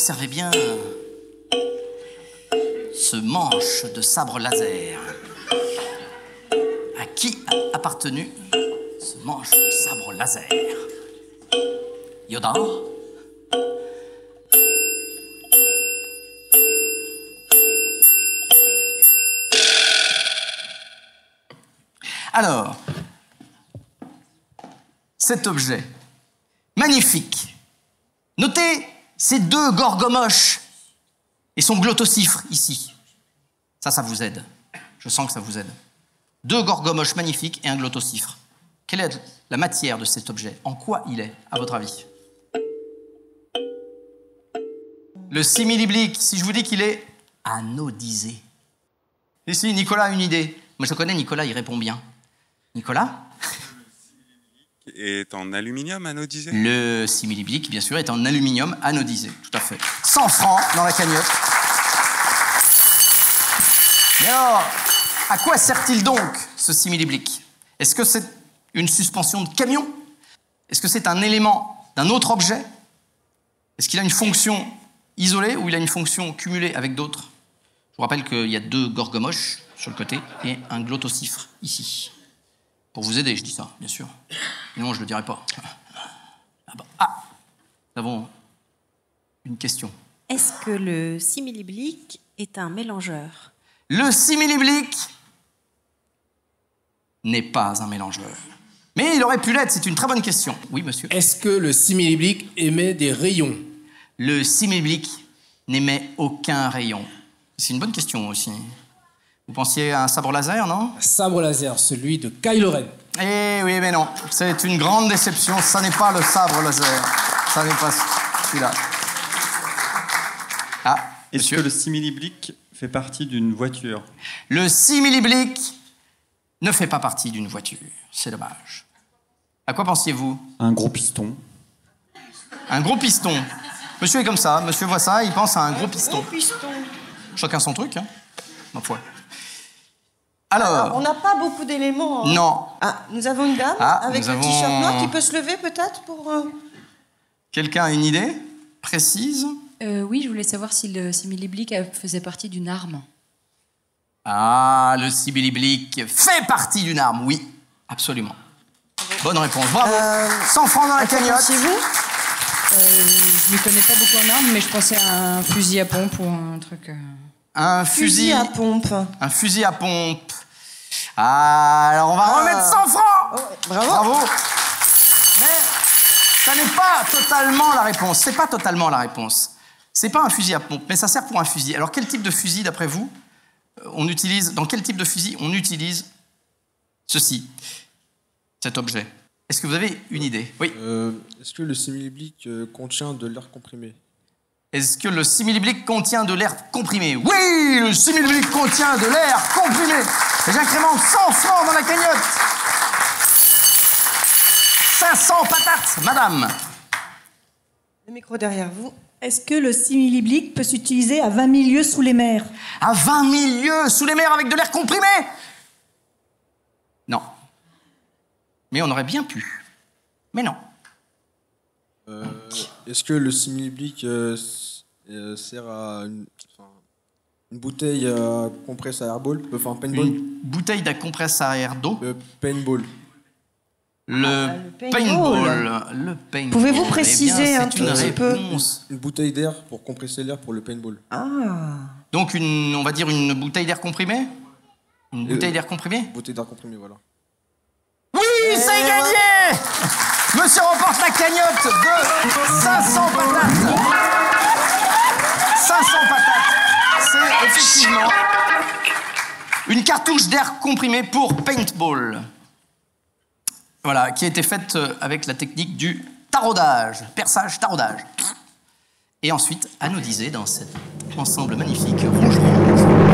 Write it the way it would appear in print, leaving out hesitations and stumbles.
Observez bien ce manche de sabre laser. À qui a appartenu ce manche de sabre laser? Yoda? Alors, cet objet, magnifique. Notez ces deux gorgomoches et son glottocifre ici. Ça vous aide. Je sens que ça vous aide. Deux gorgomoches magnifiques et un glottocifre. Quelle est la matière de cet objet? En quoi il est, à votre avis? Le simili-blick, si je vous dis qu'il est anodisé. Ici, Nicolas a une idée. Moi, je connais Nicolas, il répond bien. Nicolas? Est en aluminium anodisé? Le simili-blick, bien sûr, est en aluminium anodisé, tout à fait. 100 francs dans la cagnotte. Mais alors, à quoi sert-il donc, ce simili-blick? Est-ce que c'est une suspension de camion? Est-ce que c'est un élément d'un autre objet? Est-ce qu'il a une fonction isolée ou il a une fonction cumulée avec d'autres? Je vous rappelle qu'il y a deux gorgomoches sur le côté et un glottocifre ici. Pour vous aider, je dis ça, bien sûr. Sinon, je ne le dirai pas. Nous avons une question. Est-ce que le simili-blick est un mélangeur? Le simili-blick n'est pas un mélangeur. Mais il aurait pu l'être, c'est une très bonne question. Oui, monsieur. Est-ce que le simili-blick émet des rayons? Le simili-blick n'émet aucun rayon. C'est une bonne question aussi. Vous pensiez à un sabre laser, non? Un sabre laser, celui de Kylo Ren. Eh oui, mais non. C'est une grande déception. Ça n'est pas le sabre laser. Ça n'est pas celui-là. Ah, est-ce que le simili-blick fait partie d'une voiture? Le simili-blick ne fait pas partie d'une voiture. C'est dommage. À quoi pensiez-vous? Un gros piston. Un gros piston. Monsieur est comme ça. Monsieur voit ça, il pense à un gros piston. Gros piston. Chacun son truc, hein, ma foi. Alors, on n'a pas beaucoup d'éléments. Hein. Non. Ah, nous avons une dame avec un t-shirt noir qui peut se lever peut-être pour... Quelqu'un a une idée précise? Oui, je voulais savoir si le simili-blick faisait partie d'une arme. Ah, le simili-blick fait partie d'une arme, oui, absolument. Bonne réponse, bravo. 100 francs dans la cagnotte. Pensez-vous? Je ne connais pas beaucoup en armes, mais je pensais à un fusil à pompe ou un truc... Un fusil à pompe. Un fusil à pompe. Ah, alors on va remettre 100 francs. Oh, bravo. Bravo. Mais ça n'est pas totalement la réponse. C'est pas totalement la réponse. C'est pas un fusil à pompe, mais ça sert pour un fusil. Alors quel type de fusil, d'après vous, on utilise? Dans quel type de fusil on utilise ceci, cet objet? Est-ce que vous avez une idée? Oui. Est-ce que le simili-blick contient de l'air comprimé? Est-ce que le simili-blick contient de l'air comprimé? Oui, le simili-blick contient de l'air comprimé. Et j'incrémente 100 francs dans la cagnotte. 500 patates, madame. Le micro derrière vous. Est-ce que le simili-blick peut s'utiliser à 20 000 lieues sous les mers? À 20 000 lieues sous les mers avec de l'air comprimé? Non. Mais on aurait bien pu. Mais non. Est-ce que le simili-blick sert à une bouteille à compresse à airball? Enfin, paintball? Une bouteille à compresse à air d'eau? Paintball. Le paintball. Le paintball. Pouvez-vous préciser un tout petit peu? Une bouteille d'air pour compresser l'air pour le paintball. Ah. Donc, on va dire une bouteille d'air comprimé? Une bouteille d'air comprimé? Bouteille d'air comprimé, voilà. Oui, c'est gagné! Monsieur remporte la cagnotte de 500 patates. 500 patates. C'est effectivement une cartouche d'air comprimé pour paintball. Voilà, qui a été faite avec la technique du taraudage, perçage, taraudage. Et ensuite anodisée dans cet ensemble magnifique rouge-rose.